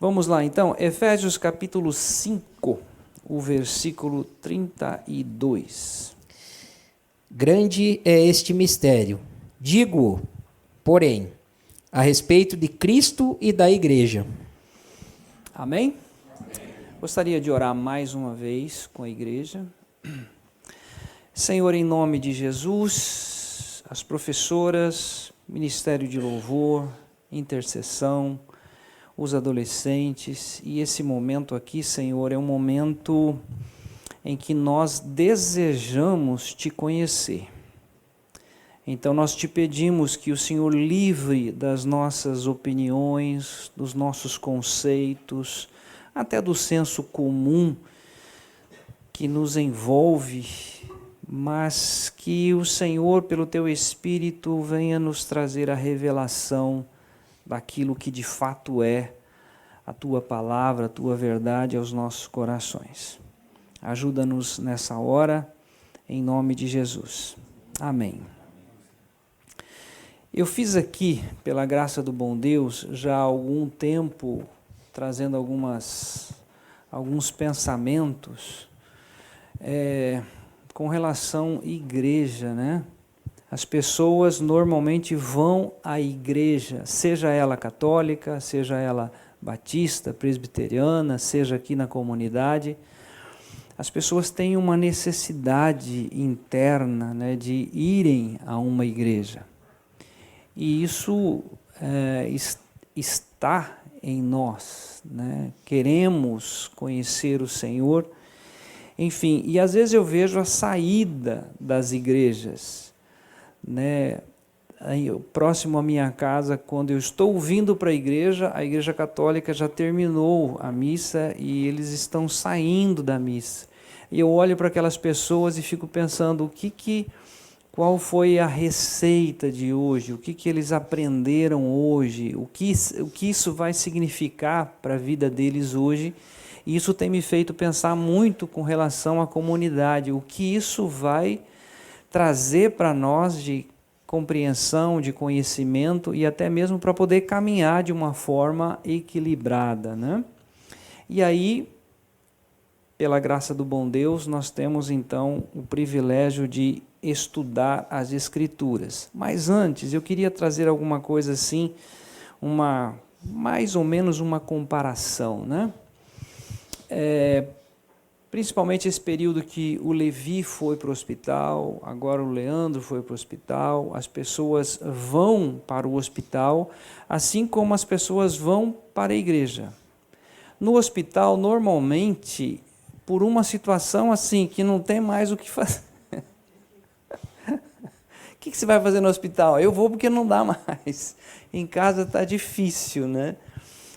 Vamos lá então, Efésios capítulo 5, o versículo 32. Grande é este mistério. Digo, porém, a respeito de Cristo e da Igreja. Amém? Gostaria de orar mais uma vez com a igreja. Senhor, em nome de Jesus, as professoras, ministério de louvor, intercessão, os adolescentes, e esse momento aqui, Senhor, é um momento em que nós desejamos te conhecer. Então nós te pedimos que o Senhor livre das nossas opiniões, dos nossos conceitos, até do senso comum que nos envolve, mas que o Senhor, pelo teu Espírito, venha nos trazer a revelação daquilo que de fato é a tua palavra, a tua verdade aos nossos corações. Ajuda-nos nessa hora, em nome de Jesus. Amém. Eu fiz aqui, pela graça do bom Deus, já há algum tempo, trazendo alguns pensamentos com relação à igreja, né? As pessoas normalmente vão à igreja, seja ela católica, seja ela batista, presbiteriana, seja aqui na comunidade. As pessoas têm uma necessidade interna, né, de irem a uma igreja. E isso está em nós, né? Queremos conhecer o Senhor. Enfim, e às vezes eu vejo a saída das igrejas, né? Aí, próximo à minha casa, quando eu estou vindo para a igreja católica já terminou a missa e eles estão saindo da missa. E eu olho para aquelas pessoas e fico pensando, qual foi a receita de hoje, o que eles aprenderam hoje, o que isso vai significar para a vida deles hoje. E isso tem me feito pensar muito com relação à comunidade, o que isso vai trazer para nós de compreensão, de conhecimento e até mesmo para poder caminhar de uma forma equilibrada, né? E aí, pela graça do bom Deus, nós temos então o privilégio de estudar as Escrituras. Mas antes, eu queria trazer alguma coisa assim, mais ou menos uma comparação, né? Principalmente esse período que o Levi foi para o hospital, agora o Leandro foi para o hospital, as pessoas vão para o hospital, assim como as pessoas vão para a igreja. No hospital, normalmente, por uma situação assim, que não tem mais o que fazer. O que você vai fazer no hospital? Eu vou porque não dá mais. Em casa está difícil, né?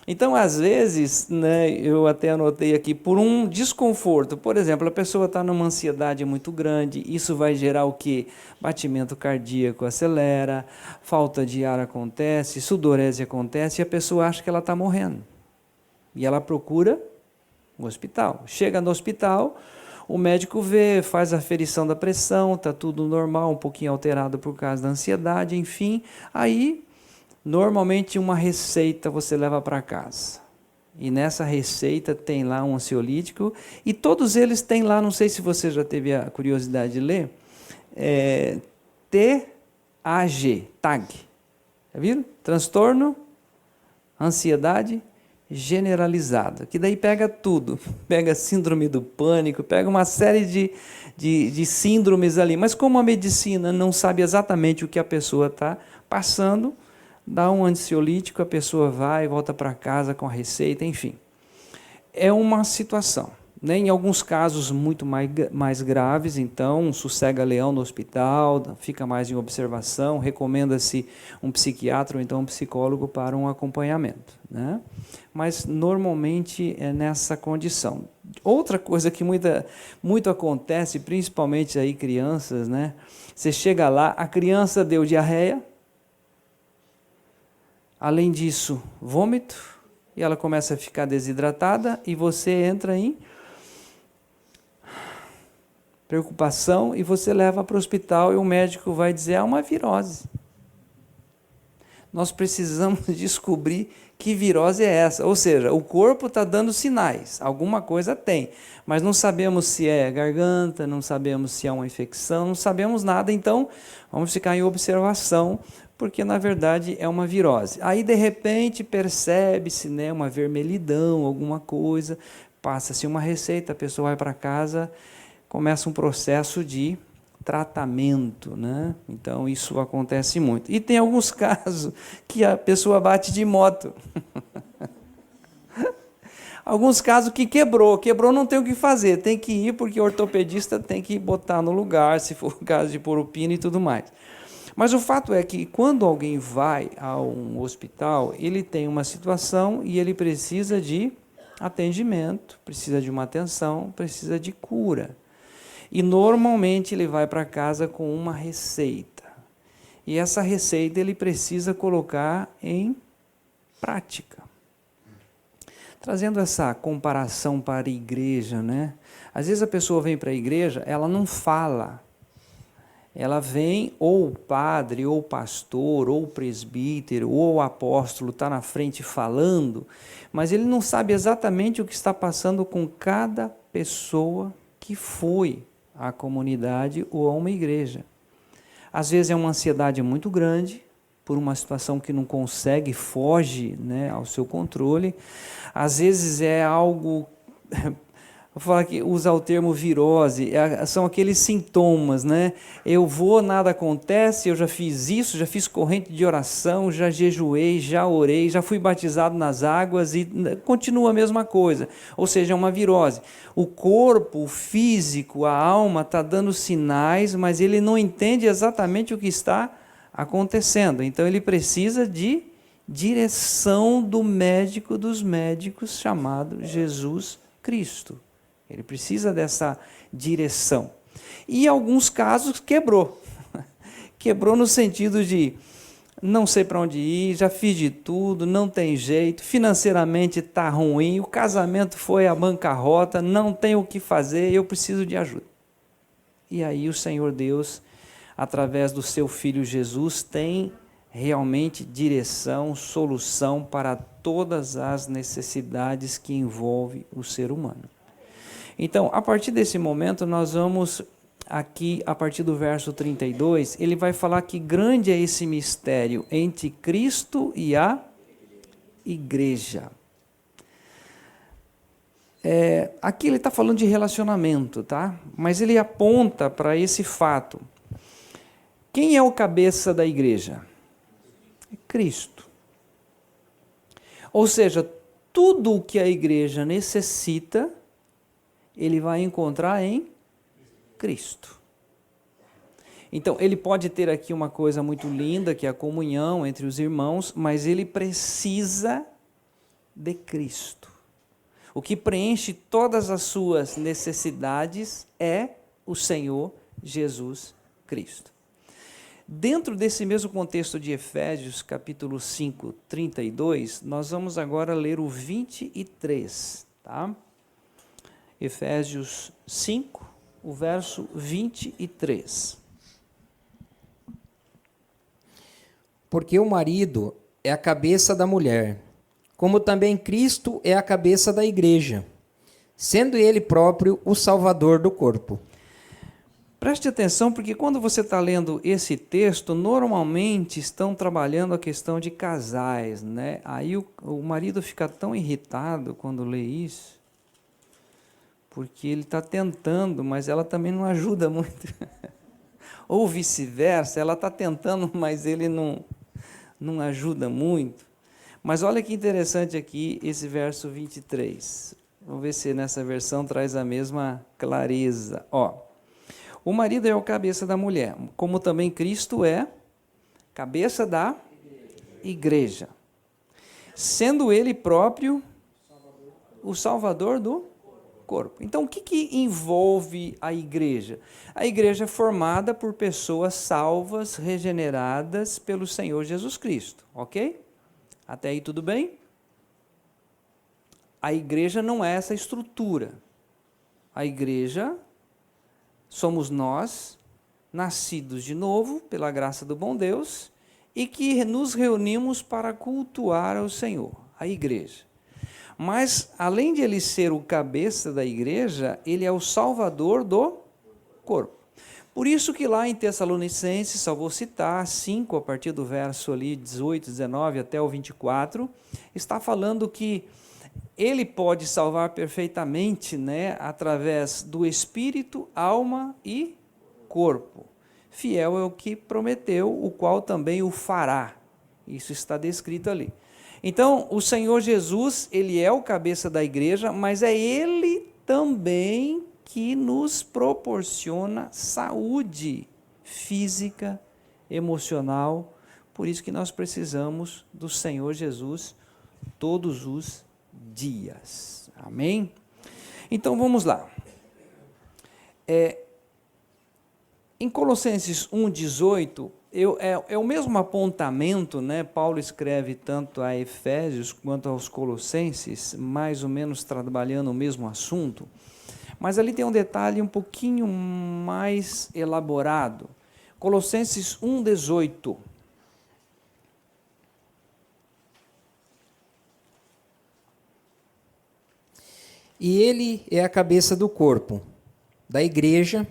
Então, às vezes, né, eu até anotei aqui, por um desconforto, por exemplo, a pessoa está numa ansiedade muito grande, isso vai gerar o quê? Batimento cardíaco acelera, falta de ar acontece, sudorese acontece, e a pessoa acha que ela está morrendo. E ela procura o hospital. Chega no hospital, o médico vê, faz a aferição da pressão, está tudo normal, um pouquinho alterado por causa da ansiedade, enfim, aí normalmente uma receita você leva para casa. E nessa receita tem lá um ansiolítico. E todos eles têm lá, não sei se você já teve a curiosidade de ler, TAG, TAG. Já viram? Transtorno, ansiedade generalizada. Que daí pega tudo. Pega síndrome do pânico, pega uma série de síndromes ali. Mas como a medicina não sabe exatamente o que a pessoa está passando, dá um ansiolítico, a pessoa vai e volta para casa com a receita, enfim. É uma situação, né? Em alguns casos muito mais graves, então sossega-leão no hospital, fica mais em observação, recomenda-se um psiquiatra ou então um psicólogo para um acompanhamento, né? Mas normalmente é nessa condição. Outra coisa que muito acontece, principalmente aí crianças, né? Você chega lá, a criança deu diarreia, além disso, vômito, e ela começa a ficar desidratada, e você entra em preocupação, e você leva para o hospital, e o médico vai dizer, uma virose. nós precisamos descobrir que virose é essa. Ou seja, o corpo está dando sinais, alguma coisa tem, mas não sabemos se é garganta, não sabemos se é uma infecção, não sabemos nada, então vamos ficar em observação, porque na verdade é uma virose. Aí de repente percebe-se, né, uma vermelhidão, alguma coisa, passa-se uma receita, a pessoa vai para casa, começa um processo de tratamento, né? Então isso acontece muito. E tem alguns casos que a pessoa bate de moto. Alguns casos que quebrou não tem o que fazer, tem que ir porque o ortopedista tem que botar no lugar, se for o caso de pôr o pino e tudo mais. Mas o fato é que quando alguém vai a um hospital, ele tem uma situação e ele precisa de atendimento, precisa de uma atenção, precisa de cura. E normalmente ele vai para casa com uma receita. E essa receita ele precisa colocar em prática. Trazendo essa comparação para a igreja, né? Às vezes a pessoa vem para a igreja, ela não fala. Ela vem, ou o padre, ou o pastor, ou o presbítero, ou o apóstolo está na frente falando, mas ele não sabe exatamente o que está passando com cada pessoa que foi à comunidade ou a uma igreja. Às vezes é uma ansiedade muito grande, por uma situação que não consegue, foge, né, ao seu controle. Às vezes é algo, vou falar que usar o termo virose, são aqueles sintomas, né? Eu vou, nada acontece, eu já fiz isso, já fiz corrente de oração, já jejuei, já orei, já fui batizado nas águas e continua a mesma coisa. Ou seja, é uma virose. O corpo, o físico, a alma está dando sinais, mas ele não entende exatamente o que está acontecendo. Então ele precisa de direção do médico dos médicos, chamado Jesus Cristo. Ele precisa dessa direção. E em alguns casos quebrou. Quebrou no sentido de não sei para onde ir, já fiz de tudo, não tem jeito, financeiramente está ruim, o casamento foi à bancarrota, não tem o que fazer, eu preciso de ajuda. E aí o Senhor Deus, através do seu Filho Jesus, tem realmente direção, solução para todas as necessidades que envolvem o ser humano. Então, a partir desse momento, nós vamos aqui, a partir do verso 32, ele vai falar que grande é esse mistério entre Cristo e a igreja. Aqui ele está falando de relacionamento, tá? Mas ele aponta para esse fato. Quem é o cabeça da igreja? É Cristo. Ou seja, tudo o que a igreja necessita, ele vai encontrar em Cristo. Então, ele pode ter aqui uma coisa muito linda, que é a comunhão entre os irmãos, mas ele precisa de Cristo. O que preenche todas as suas necessidades é o Senhor Jesus Cristo. Dentro desse mesmo contexto de Efésios, capítulo 5, 32, nós vamos agora ler o 23, tá? Efésios 5, o verso 23. Porque o marido é a cabeça da mulher, como também Cristo é a cabeça da igreja, sendo ele próprio o Salvador do corpo. Preste atenção, porque quando você está lendo esse texto, normalmente estão trabalhando a questão de casais, né? Aí o marido fica tão irritado quando lê isso, porque ele está tentando, mas ela também não ajuda muito. Ou vice-versa, ela está tentando, mas ele não ajuda muito. Mas olha que interessante aqui esse verso 23. Vamos ver se nessa versão traz a mesma clareza. O marido é o cabeça da mulher, como também Cristo é cabeça da igreja, sendo ele próprio o Salvador do corpo. Então, o que envolve a igreja? A igreja é formada por pessoas salvas, regeneradas pelo Senhor Jesus Cristo, ok? Até aí tudo bem? A igreja não é essa estrutura. A igreja somos nós, nascidos de novo, pela graça do bom Deus, e que nos reunimos para cultuar ao Senhor, a igreja. Mas, além de ele ser o cabeça da igreja, ele é o salvador do corpo. Por isso que lá em Tessalonicenses, só vou citar 5, a partir do verso ali 18, 19 até o 24, está falando que ele pode salvar perfeitamente, né, através do espírito, alma e corpo. Fiel é o que prometeu, o qual também o fará. Isso está descrito ali. Então, o Senhor Jesus, ele é o cabeça da igreja, mas é ele também que nos proporciona saúde física, emocional. Por isso que nós precisamos do Senhor Jesus todos os dias. Amém? Então, vamos lá. Em Colossenses 1,18, é o mesmo apontamento, né? Paulo escreve tanto a Efésios quanto aos Colossenses, mais ou menos trabalhando o mesmo assunto, mas ali tem um detalhe um pouquinho mais elaborado. Colossenses 1,18. E ele é a cabeça do corpo, da igreja,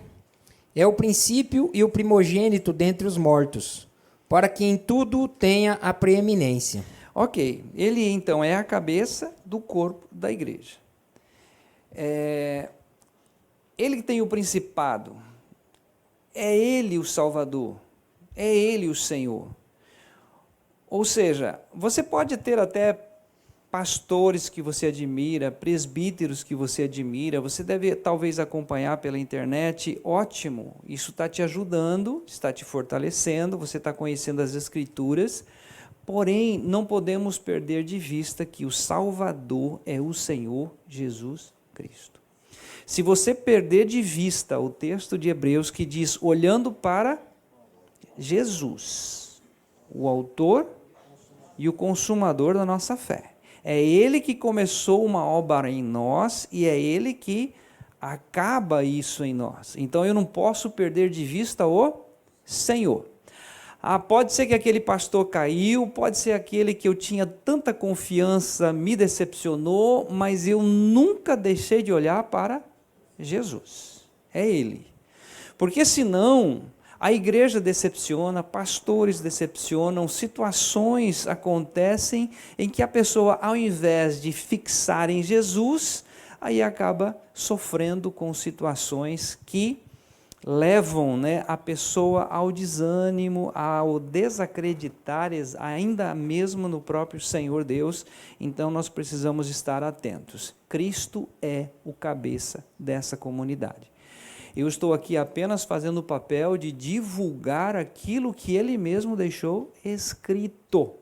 é o princípio e o primogênito dentre os mortos, para que em tudo tenha a preeminência. Ok, ele então é a cabeça do corpo da igreja. Ele tem o principado, é ele o Salvador, é ele o Senhor. Ou seja, você pode ter até pastores que você admira, presbíteros que você admira, você deve talvez acompanhar pela internet, ótimo, isso está te ajudando, está te fortalecendo, você está conhecendo as Escrituras, porém não podemos perder de vista que o Salvador é o Senhor Jesus Cristo. Se você perder de vista o texto de Hebreus que diz, olhando para Jesus, o autor e o consumador da nossa fé, é ele que começou uma obra em nós e é ele que acaba isso em nós. Então eu não posso perder de vista o Senhor. Pode ser que aquele pastor caiu, pode ser aquele que eu tinha tanta confiança me decepcionou, mas eu nunca deixei de olhar para Jesus. É ele. Porque senão a igreja decepciona, pastores decepcionam, situações acontecem em que a pessoa, ao invés de fixar em Jesus, aí acaba sofrendo com situações que levam, né, a pessoa ao desânimo, ao desacreditar ainda mesmo no próprio Senhor Deus. Então nós precisamos estar atentos. Cristo é o cabeça dessa comunidade. Eu estou aqui apenas fazendo o papel de divulgar aquilo que ele mesmo deixou escrito,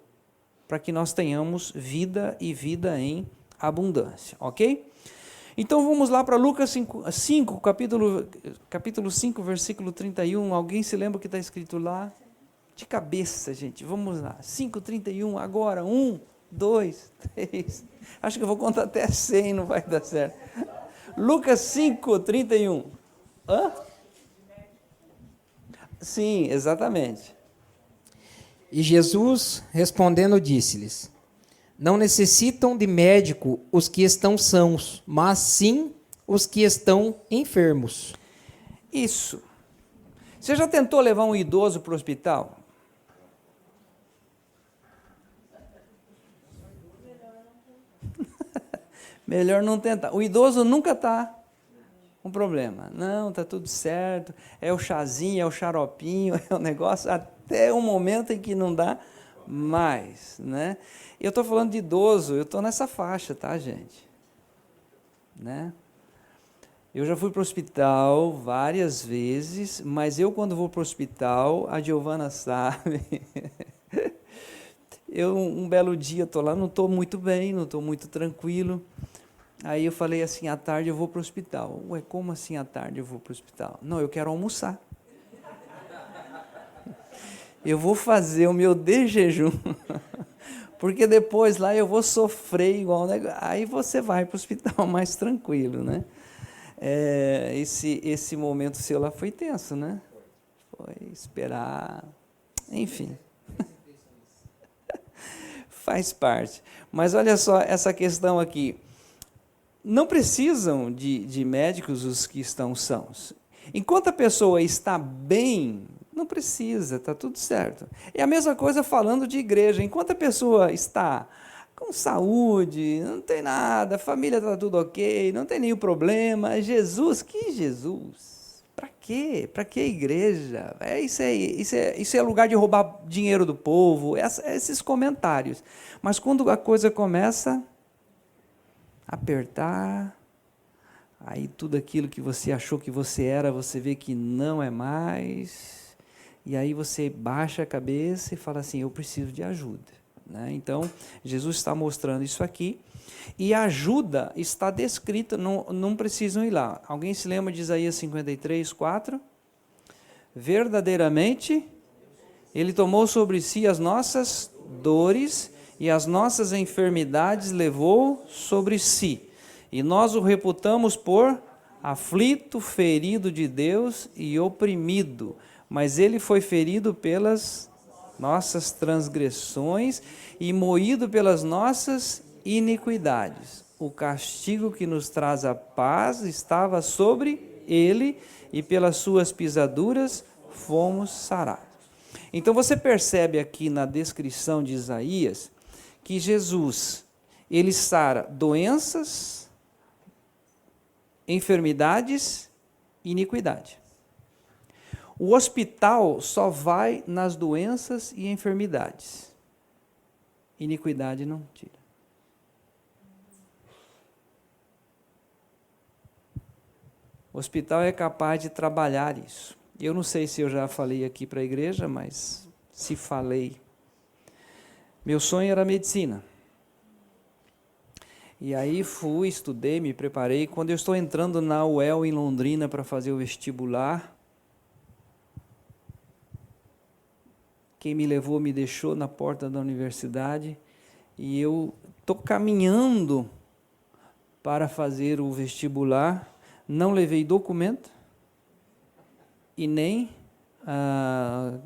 para que nós tenhamos vida e vida em abundância, ok? Então vamos lá para Lucas 5, capítulo 5, versículo 31. Alguém se lembra o que está escrito lá? De cabeça, gente, vamos lá. 5:31, agora, 1, 2, 3. Acho que eu vou contar até 100, não vai dar certo. Lucas 5:31. Hã? Sim, exatamente. E Jesus, respondendo, disse-lhes: não necessitam de médico os que estão sãos, mas sim os que estão enfermos. Isso. Você já tentou levar um idoso para o hospital? Melhor não tentar. O idoso nunca está com problema. Não, está tudo certo. É o chazinho, é o xaropinho, é o negócio, até o momento em que não dá mais, né? Eu estou falando de idoso, eu estou nessa faixa, tá, gente? Né? Eu já fui para o hospital várias vezes, mas eu quando vou para o hospital, a Giovana sabe, um belo dia estou lá, não estou muito bem, não estou muito tranquilo, aí eu falei assim, à tarde eu vou para o hospital. Ué, como assim à tarde eu vou para o hospital? Não, eu quero almoçar. Eu vou fazer o meu de jejum, porque depois lá eu vou sofrer igual, né? Aí você vai para o hospital mais tranquilo, né? Esse momento seu lá foi tenso, né? Foi esperar, enfim. Faz parte. Mas olha só essa questão aqui. Não precisam de médicos os que estão sãos. Enquanto a pessoa está bem, não precisa, está tudo certo. É a mesma coisa falando de igreja. Enquanto a pessoa está com saúde, não tem nada, a família está tudo ok, não tem nenhum problema. Jesus, que Jesus? Para quê? Para que igreja? Isso é lugar de roubar dinheiro do povo, esses comentários. Mas quando a coisa começa a apertar, aí tudo aquilo que você achou que você era, você vê que não é mais, e aí você baixa a cabeça e fala assim, eu preciso de ajuda. Né? Então, Jesus está mostrando isso aqui, e a ajuda está descrita, não precisam ir lá. Alguém se lembra de Isaías 53, 4? Verdadeiramente, Ele tomou sobre si as nossas dores, e as nossas enfermidades levou sobre si. E nós o reputamos por aflito, ferido de Deus e oprimido. Mas ele foi ferido pelas nossas transgressões e moído pelas nossas iniquidades. O castigo que nos traz a paz estava sobre ele, e pelas suas pisaduras fomos sarados. Então você percebe aqui na descrição de Isaías que Jesus, ele sara doenças, enfermidades e iniquidade. O hospital só vai nas doenças e enfermidades. Iniquidade não tira. O hospital é capaz de trabalhar isso. Eu não sei se eu já falei aqui para a igreja, mas se falei. Meu sonho era medicina. E aí fui, estudei, me preparei. Quando eu estou entrando na UEL em Londrina para fazer o vestibular, quem me levou me deixou na porta da universidade, e eu estou caminhando para fazer o vestibular, não levei documento, e nem,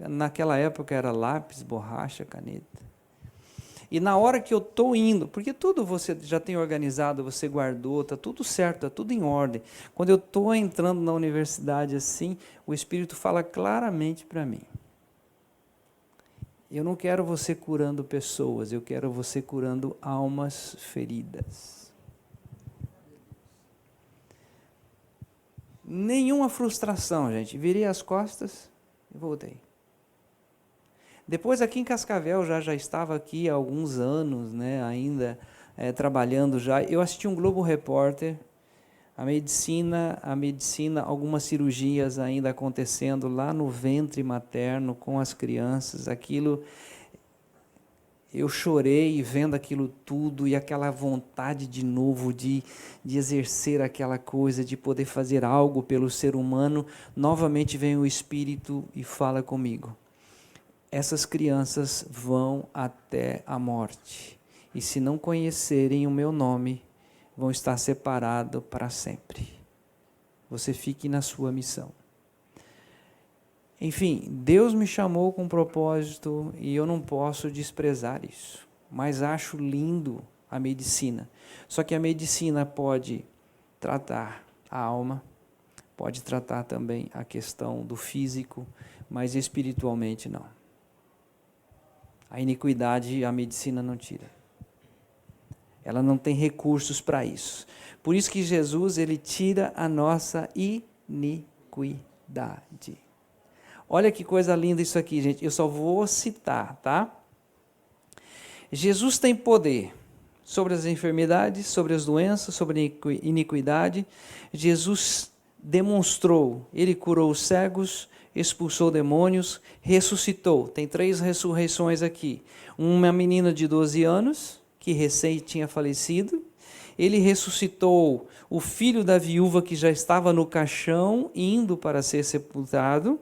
naquela época era lápis, borracha, caneta. E na hora que eu estou indo, porque tudo você já tem organizado, você guardou, está tudo certo, está tudo em ordem. Quando eu estou entrando na universidade assim, o Espírito fala claramente para mim. Eu não quero você curando pessoas, eu quero você curando almas feridas. Nenhuma frustração, gente. Virei as costas e voltei. Depois aqui em Cascavel, já estava aqui há alguns anos, né, ainda trabalhando já. Eu assisti um Globo Repórter, a medicina, algumas cirurgias ainda acontecendo lá no ventre materno com as crianças. Aquilo, eu chorei vendo aquilo tudo, e aquela vontade de novo de exercer aquela coisa, de poder fazer algo pelo ser humano. Novamente vem o Espírito e fala comigo. Essas crianças vão até a morte, e se não conhecerem o meu nome, vão estar separados para sempre. Você fique na sua missão. Enfim, Deus me chamou com um propósito, e eu não posso desprezar isso, mas acho lindo a medicina. Só que a medicina pode tratar a alma, pode tratar também a questão do físico, mas espiritualmente não. A iniquidade a medicina não tira. Ela não tem recursos para isso. Por isso que Jesus, ele tira a nossa iniquidade. Olha que coisa linda isso aqui, gente. Eu só vou citar, tá? Jesus tem poder sobre as enfermidades, sobre as doenças, sobre a iniquidade. Jesus demonstrou, ele curou os cegos, expulsou demônios, ressuscitou. Tem 3 ressurreições aqui. Uma menina de 12 anos, que recém tinha falecido. Ele ressuscitou o filho da viúva que já estava no caixão, indo para ser sepultado.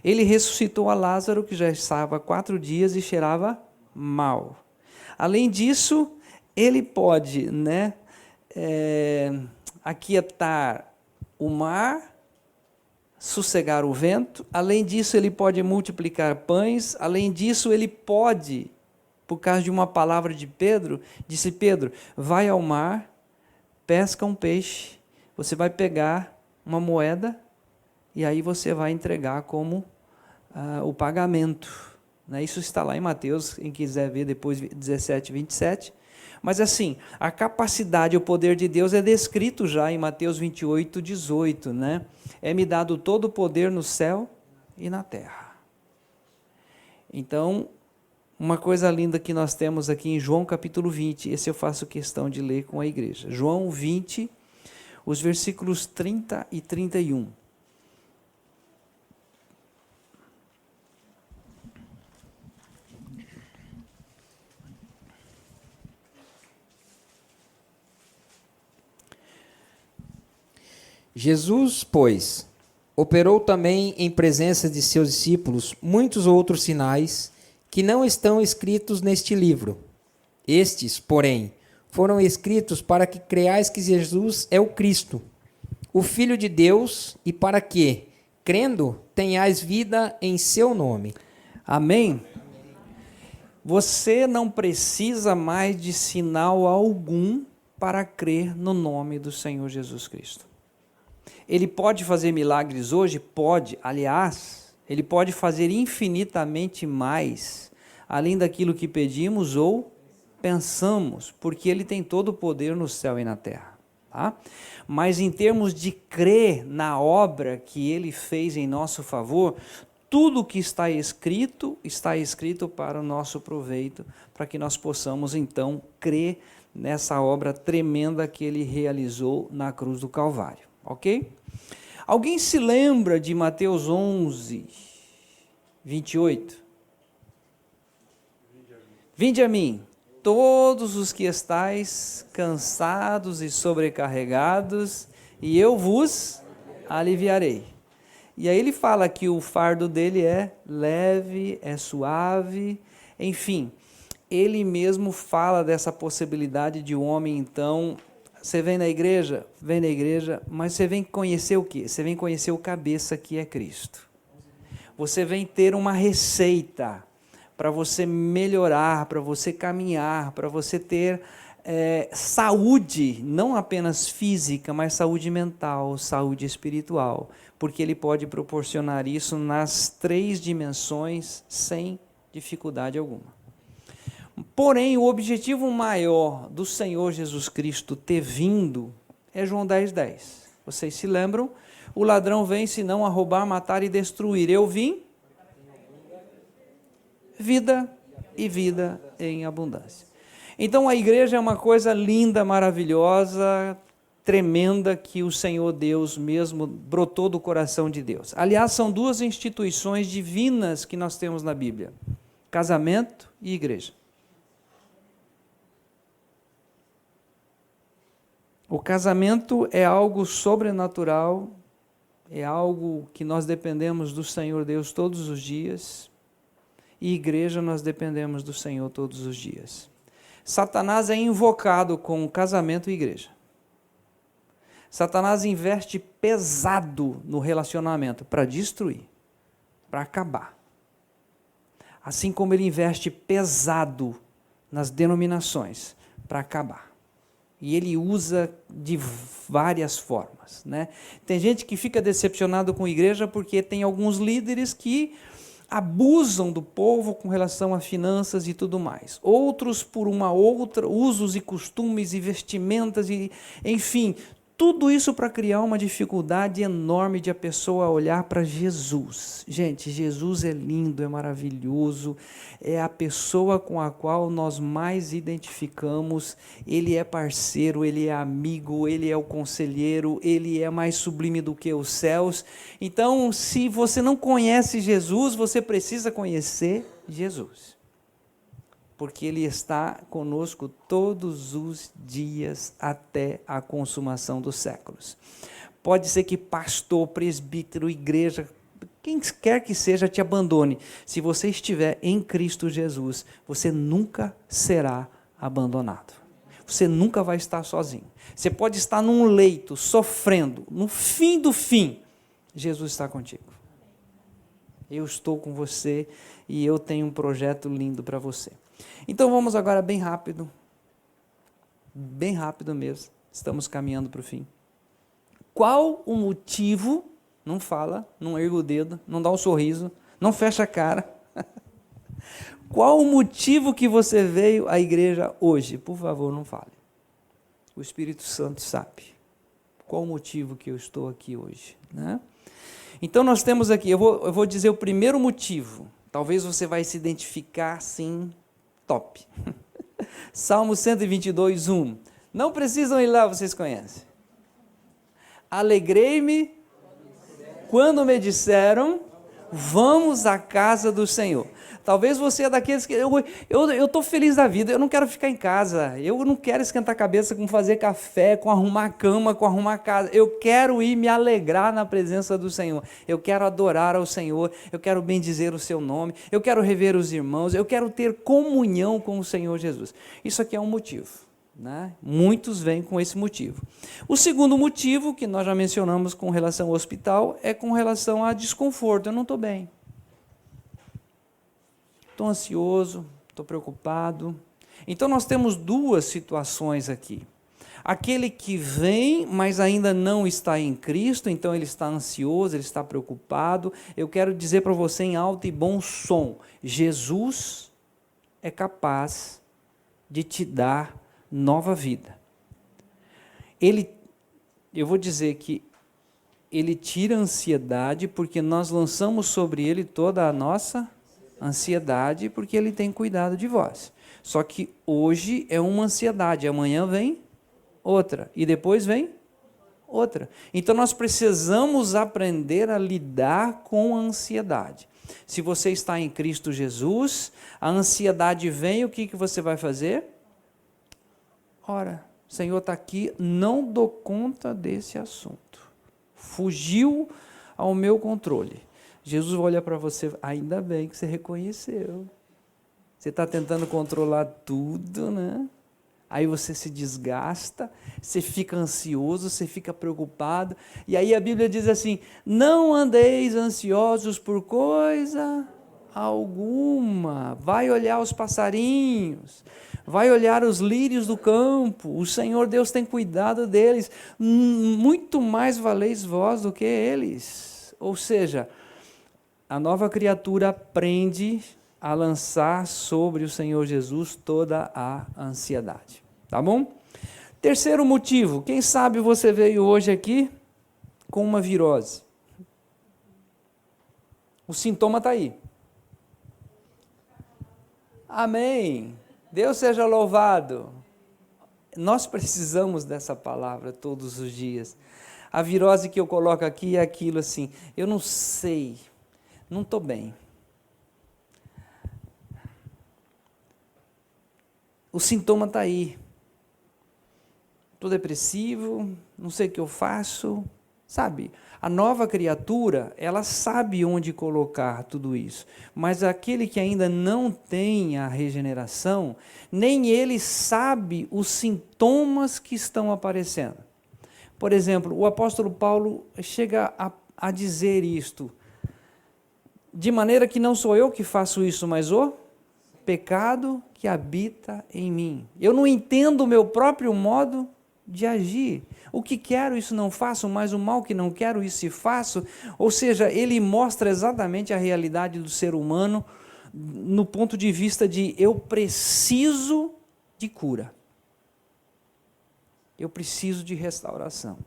Ele ressuscitou a Lázaro, que já estava há 4 dias e cheirava mal. Além disso, ele pode, aquietar o mar, sossegar o vento. Além disso, ele pode multiplicar pães. Além disso, ele pode por causa de uma palavra de Pedro, disse: Pedro, vai ao mar, pesca um peixe, você vai pegar uma moeda e aí você vai entregar como o pagamento. Né? Isso está lá em Mateus, quem quiser ver depois, 17, 27. Mas assim, a capacidade, o poder de Deus é descrito já em Mateus 28, 18. Né? É-me dado todo o poder no céu e na terra. Então, uma coisa linda que nós temos aqui em João capítulo 20, esse eu faço questão de ler com a igreja. João 20, os versículos 30 e 31. Jesus, pois, operou também em presença de seus discípulos muitos outros sinais que não estão escritos neste livro. Estes, porém, foram escritos para que creiais que Jesus é o Cristo, o Filho de Deus, e para que, crendo, tenhais vida em seu nome. Amém? Você não precisa mais de sinal algum para crer no nome do Senhor Jesus Cristo. Ele pode fazer milagres hoje? Pode. Aliás, ele pode fazer infinitamente mais, além daquilo que pedimos ou pensamos, porque ele tem todo o poder no céu e na terra. Tá? Mas em termos de crer na obra que ele fez em nosso favor, tudo que está escrito para o nosso proveito, para que nós possamos então crer nessa obra tremenda que ele realizou na cruz do Calvário. Ok? Alguém se lembra de Mateus 11, 28? Vinde a mim, todos os que estáis cansados e sobrecarregados, e eu vos aliviarei. E aí ele fala que o fardo dele é leve, é suave, enfim, ele mesmo fala dessa possibilidade de um homem, então, você vem na igreja, mas você vem conhecer o quê? Você vem conhecer o cabeça que é Cristo. Você vem ter uma receita para você melhorar, para você caminhar, para você ter saúde, não apenas física, mas saúde mental, saúde espiritual, porque ele pode proporcionar isso nas 3 dimensões sem dificuldade alguma. Porém, o objetivo maior do Senhor Jesus Cristo ter vindo é João 10:10. Vocês se lembram? O ladrão vem senão a roubar, matar e destruir. Eu vim vida e vida em abundância. Então a igreja é uma coisa linda, maravilhosa, tremenda, que o Senhor Deus mesmo brotou do coração de Deus. Aliás, são 2 instituições divinas que nós temos na Bíblia: casamento e igreja. O casamento é algo sobrenatural, é algo que nós dependemos do Senhor Deus todos os dias, e igreja nós dependemos do Senhor todos os dias. Satanás é invocado com casamento e igreja. Satanás investe pesado no relacionamento para destruir, para acabar. Assim como ele investe pesado nas denominações para acabar. E ele usa de várias formas. Né? Tem gente que fica decepcionado com a igreja porque tem alguns líderes que abusam do povo com relação a finanças e tudo mais. Outros por usos e costumes e vestimentas, e, enfim, tudo isso para criar uma dificuldade enorme de a pessoa olhar para Jesus. Gente, Jesus é lindo, é maravilhoso, é a pessoa com a qual nós mais identificamos. Ele é parceiro, ele é amigo, ele é o conselheiro, ele é mais sublime do que os céus. Então, se você não conhece Jesus, você precisa conhecer Jesus. Porque ele está conosco todos os dias até a consumação dos séculos. Pode ser que pastor, presbítero, igreja, quem quer que seja te abandone. Se você estiver em Cristo Jesus, você nunca será abandonado. Você nunca vai estar sozinho. Você pode estar num leito, sofrendo, no fim do fim, Jesus está contigo. Eu estou com você e eu tenho um projeto lindo para você. Então vamos agora bem rápido mesmo, estamos caminhando para o fim. Qual o motivo, não fala, não erga o dedo, não dá um sorriso, não fecha a cara, qual o motivo que você veio à igreja hoje? Por favor, não fale. O Espírito Santo sabe qual o motivo que eu estou aqui hoje, né? Então nós temos aqui, eu vou dizer o primeiro motivo, talvez você vai se identificar assim, top. Salmo 122, 1. Não precisam ir lá, vocês conhecem. Alegrei-me quando me disseram, vamos à casa do Senhor. Talvez você é daqueles que, eu estou feliz da vida, eu não quero ficar em casa, eu não quero esquentar a cabeça com fazer café, com arrumar a cama, com arrumar a casa, eu quero ir me alegrar na presença do Senhor, eu quero adorar ao Senhor, eu quero bendizer o seu nome, eu quero rever os irmãos, eu quero ter comunhão com o Senhor Jesus. Isso aqui é um motivo, né? Muitos vêm com esse motivo. O segundo motivo, que nós já mencionamos com relação ao hospital, é com relação a desconforto, eu não estou bem. Estou ansioso, estou preocupado. Então nós temos duas situações aqui. Aquele que vem, mas ainda não está em Cristo, então ele está ansioso, ele está preocupado. Eu quero dizer para você em alto e bom som, Jesus é capaz de te dar nova vida. Eu vou dizer que ele tira a ansiedade, porque nós lançamos sobre ele toda a nossa ansiedade, porque ele tem cuidado de vós. Só que hoje é uma ansiedade, amanhã vem outra, e depois vem outra. Então nós precisamos aprender a lidar com a ansiedade. Se você está em Cristo Jesus, a ansiedade vem, o que você vai fazer? Ora, o Senhor está aqui, não dou conta desse assunto. Fugiu ao meu controle. Jesus olha para você, ainda bem que você reconheceu. Você está tentando controlar tudo, né? Aí você se desgasta, você fica ansioso, você fica preocupado. E aí a Bíblia diz assim, não andeis ansiosos por coisa alguma. Vai olhar os passarinhos, vai olhar os lírios do campo. O Senhor Deus tem cuidado deles. Muito mais valeis vós do que eles. Ou seja, a nova criatura aprende a lançar sobre o Senhor Jesus toda a ansiedade. Tá bom? Terceiro motivo, quem sabe você veio hoje aqui com uma virose. O sintoma está aí. Amém. Deus seja louvado. Nós precisamos dessa palavra todos os dias. A virose que eu coloco aqui é aquilo assim, eu não sei, não estou bem. O sintoma está aí. Estou depressivo, não sei o que eu faço. Sabe, a nova criatura, ela sabe onde colocar tudo isso. Mas aquele que ainda não tem a regeneração, nem ele sabe os sintomas que estão aparecendo. Por exemplo, o apóstolo Paulo chega a dizer isto, de maneira que não sou eu que faço isso, mas o pecado que habita em mim. Eu não entendo o meu próprio modo de agir. O que quero, isso não faço, mas o mal que não quero, isso se faço. Ou seja, ele mostra exatamente a realidade do ser humano no ponto de vista de eu preciso de cura. Eu preciso de restauração.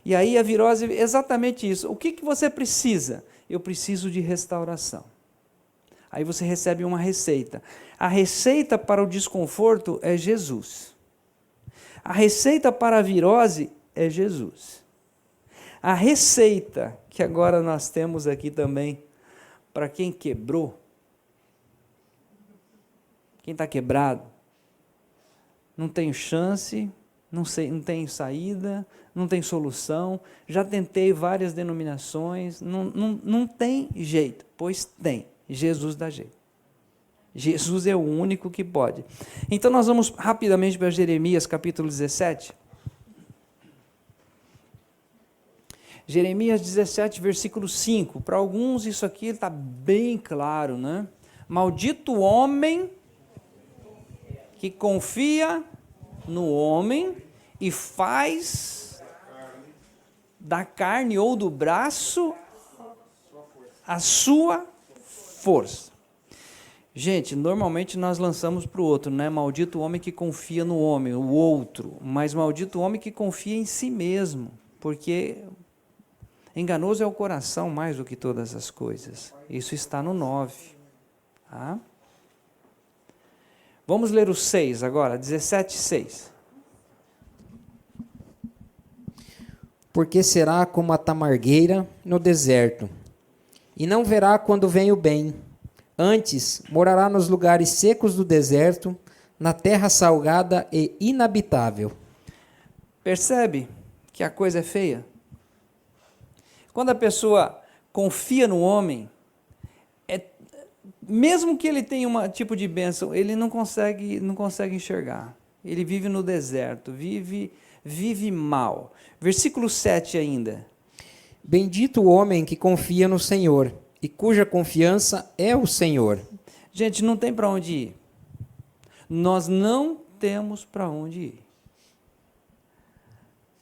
E aí a virose é exatamente isso. O que você precisa? Eu preciso de restauração. Aí você recebe uma receita. A receita para o desconforto é Jesus. A receita para a virose é Jesus. A receita que agora nós temos aqui também, para quem quebrou, quem está quebrado, não tem chance, não tem saída, não tem solução, já tentei várias denominações, não tem jeito, pois tem. Jesus dá jeito. Jesus é o único que pode. Então nós vamos rapidamente para Jeremias capítulo 17. Jeremias 17, versículo 5. Para alguns isso aqui está bem claro, né? Maldito o homem que confia no homem e faz da carne ou do braço a sua força. Gente, normalmente nós lançamos para o outro, né? Maldito o homem que confia no homem, o outro. Mas maldito o homem que confia em si mesmo. Porque enganoso é o coração mais do que todas as coisas. Isso está no 9. Tá? Vamos ler o 6 agora, 17:6. Porque será como a tamargueira no deserto, e não verá quando vem o bem. Antes, morará nos lugares secos do deserto, na terra salgada e inabitável. Percebe que a coisa é feia? Quando a pessoa confia no homem, mesmo que ele tenha um tipo de bênção, ele não consegue enxergar. Ele vive no deserto, vive mal. Versículo 7 ainda. Bendito o homem que confia no Senhor, e cuja confiança é o Senhor. Gente, não tem para onde ir. Nós não temos para onde ir.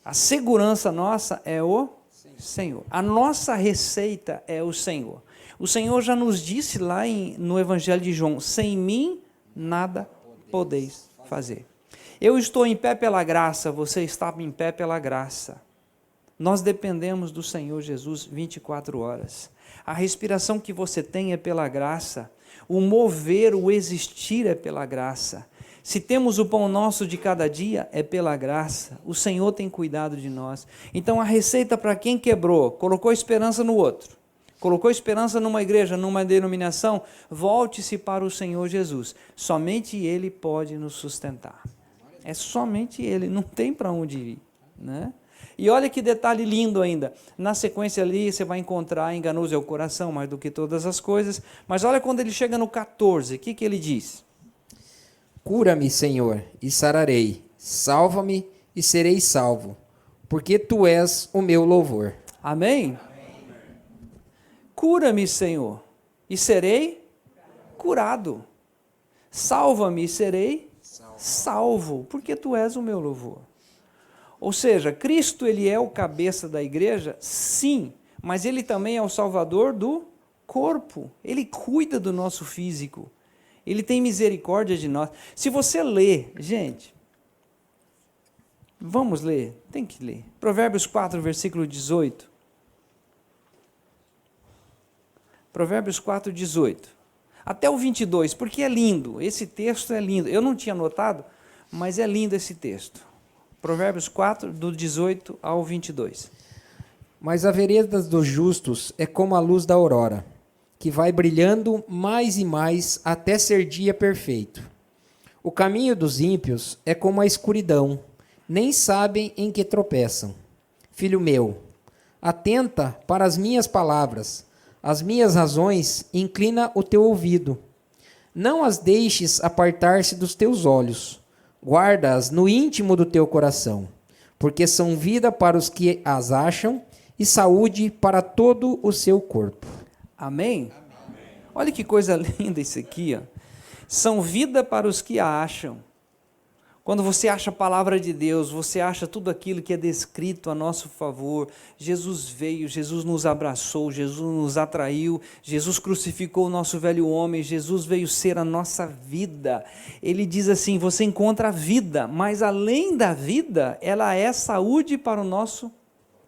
A segurança nossa é o Senhor. A nossa receita é o Senhor. O Senhor já nos disse lá no Evangelho de João: sem mim nada podeis fazer. Eu estou em pé pela graça, você está em pé pela graça. Nós dependemos do Senhor Jesus 24 horas. A respiração que você tem é pela graça. O mover, o existir é pela graça. Se temos o pão nosso de cada dia, é pela graça. O Senhor tem cuidado de nós. Então a receita para quem quebrou, colocou esperança no outro, colocou esperança numa igreja, numa denominação, volte-se para o Senhor Jesus. Somente Ele pode nos sustentar. É somente Ele, não tem para onde ir, né? E olha que detalhe lindo ainda. Na sequência ali você vai encontrar: enganoso é o coração mais do que todas as coisas. Mas olha quando ele chega no 14, o que ele diz? Cura-me, Senhor, e sararei. Salva-me e serei salvo, porque Tu és o meu louvor. Amém? Cura-me, Senhor, e serei curado. Salva-me e serei salvo, porque Tu és o meu louvor. Ou seja, Cristo, Ele é o cabeça da igreja, sim, mas Ele também é o salvador do corpo. Ele cuida do nosso físico. Ele tem misericórdia de nós. Se você ler, gente, vamos ler, tem que ler. Provérbios 4, versículo 18. Provérbios 4, 18. Até o 22, porque é lindo, esse texto é lindo. Eu não tinha notado, mas é lindo esse texto. Provérbios 4, do 18 ao 22. Mas a vereda dos justos é como a luz da aurora, que vai brilhando mais e mais até ser dia perfeito. O caminho dos ímpios é como a escuridão, nem sabem em que tropeçam. Filho meu, atenta para as minhas palavras, as minhas razões, inclina o teu ouvido. Não as deixes apartar-se dos teus olhos. Guarda-as no íntimo do teu coração, porque são vida para os que as acham e saúde para todo o seu corpo. Amém? Olha que coisa linda isso aqui, ó. São vida para os que a acham. Quando você acha a palavra de Deus, você acha tudo aquilo que é descrito a nosso favor. Jesus veio, Jesus nos abraçou, Jesus nos atraiu, Jesus crucificou o nosso velho homem, Jesus veio ser a nossa vida. Ele diz assim: você encontra a vida, mas além da vida, ela é saúde para o nosso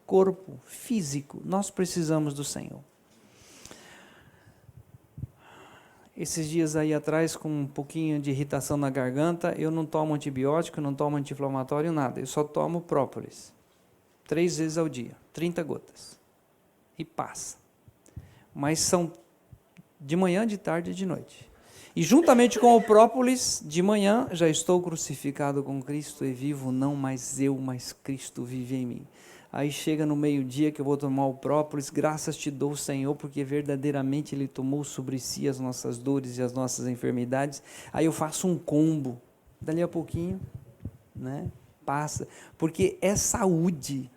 corpo físico. Nós precisamos do Senhor. Esses dias aí atrás, com um pouquinho de irritação na garganta, eu não tomo antibiótico, não tomo anti-inflamatório, nada. Eu só tomo própolis. 3 vezes ao dia, 30 gotas. E passa. Mas são de manhã, de tarde e de noite. E juntamente com o própolis, de manhã, já estou crucificado com Cristo e vivo, não mais eu, mas Cristo vive em mim. Aí chega no meio-dia que eu vou tomar o própolis, graças te dou, Senhor, porque verdadeiramente Ele tomou sobre si as nossas dores e as nossas enfermidades. Aí eu faço um combo, dali a pouquinho, né, passa, porque é saúde,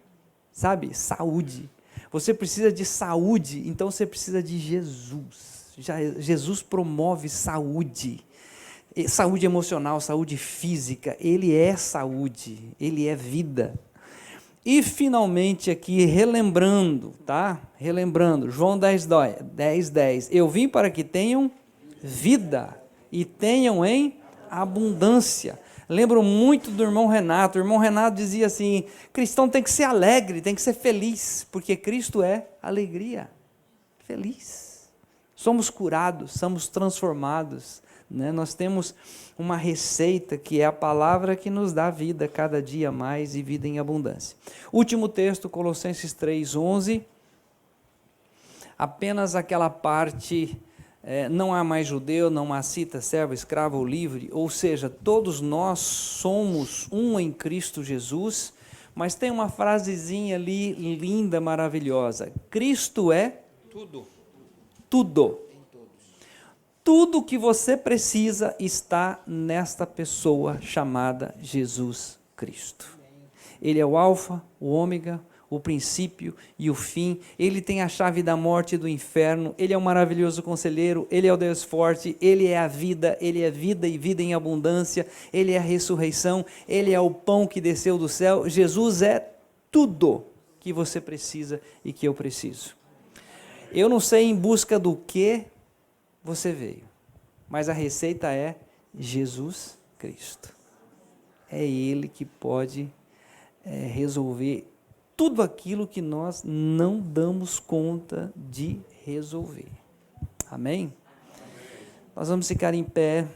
sabe, saúde. Você precisa de saúde, então você precisa de Jesus. Jesus promove saúde. saúde emocional, saúde física, Ele é saúde, Ele é vida. E finalmente aqui, relembrando, tá? Relembrando, João 10:10, eu vim para que tenham vida e tenham em abundância. Lembro muito do irmão Renato. O irmão Renato dizia assim: cristão tem que ser alegre, tem que ser feliz, porque Cristo é alegria. Feliz. Somos curados, somos transformados, né? Nós temos uma receita que é a palavra que nos dá vida cada dia mais e vida em abundância. Último texto, Colossenses 3:11. Apenas aquela parte... não há mais judeu, não há cita, servo, escravo ou livre, ou seja, todos nós somos um em Cristo Jesus, mas tem uma frasezinha ali linda, maravilhosa: Cristo é Tudo. tudo. Tudo que você precisa está nesta pessoa chamada Jesus Cristo. Ele é o alfa, o ômega, o princípio e o fim. Ele tem a chave da morte e do inferno. Ele é o maravilhoso conselheiro. Ele é o Deus forte. Ele é a vida. Ele é vida e vida em abundância. Ele é a ressurreição. Ele é o pão que desceu do céu. Jesus é tudo que você precisa e que eu preciso. Eu não sei em busca do que você veio, mas a receita é Jesus Cristo. É Ele que pode resolver tudo aquilo que nós não damos conta de resolver. Amém? Nós vamos ficar em pé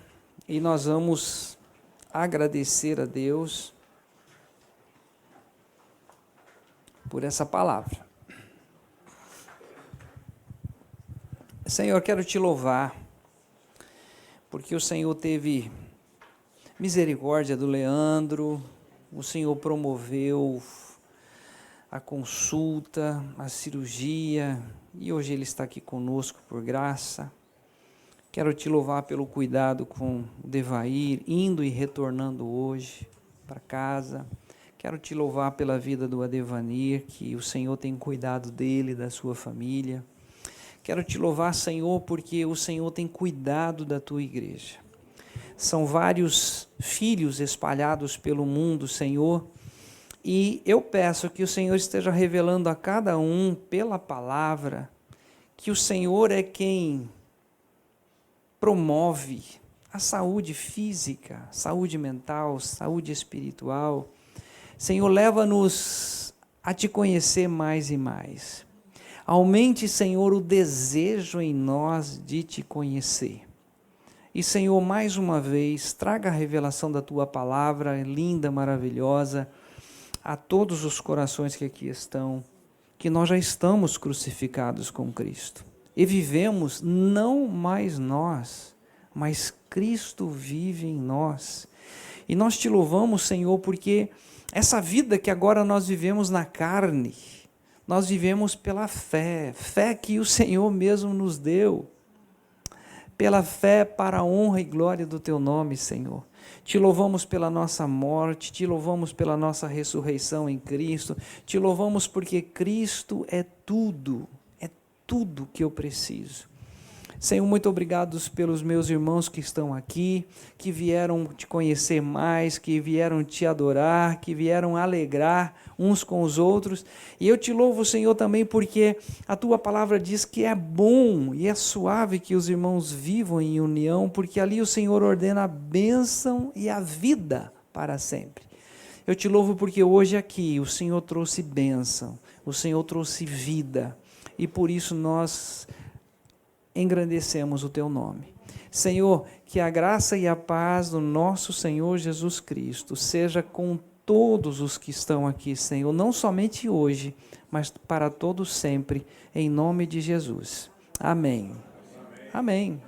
e nós vamos agradecer a Deus por essa palavra. Senhor, quero te louvar, porque o Senhor teve misericórdia do Leandro, o Senhor promoveu a consulta, a cirurgia, e hoje ele está aqui conosco por graça. Quero te louvar pelo cuidado com o Devair, indo e retornando hoje para casa. Quero te louvar pela vida do Adevanir, que o Senhor tem cuidado dele, da sua família. Quero te louvar, Senhor, porque o Senhor tem cuidado da tua igreja. São vários filhos espalhados pelo mundo, Senhor, e eu peço que o Senhor esteja revelando a cada um pela palavra que o Senhor é quem promove a saúde física, saúde mental, saúde espiritual. Senhor, leva-nos a te conhecer mais e mais. Aumente, Senhor, o desejo em nós de te conhecer. E, Senhor, mais uma vez, traga a revelação da tua palavra, linda, maravilhosa, a todos os corações que aqui estão, que nós já estamos crucificados com Cristo. E vivemos não mais nós, mas Cristo vive em nós. E nós te louvamos, Senhor, porque essa vida que agora nós vivemos na carne, nós vivemos pela fé, fé que o Senhor mesmo nos deu, pela fé para a honra e glória do teu nome, Senhor. Te louvamos pela nossa morte, te louvamos pela nossa ressurreição em Cristo, te louvamos porque Cristo é tudo que eu preciso. Senhor, muito obrigado pelos meus irmãos que estão aqui, que vieram te conhecer mais, que vieram te adorar, que vieram alegrar uns com os outros. E eu te louvo, Senhor, também porque a tua palavra diz que é bom e é suave que os irmãos vivam em união, porque ali o Senhor ordena a bênção e a vida para sempre. Eu te louvo porque hoje aqui o Senhor trouxe bênção, o Senhor trouxe vida, e por isso nós engrandecemos o teu nome. Senhor, que a graça e a paz do nosso Senhor Jesus Cristo seja com todos os que estão aqui, Senhor, não somente hoje, mas para todos sempre, em nome de Jesus. Amém. Amém.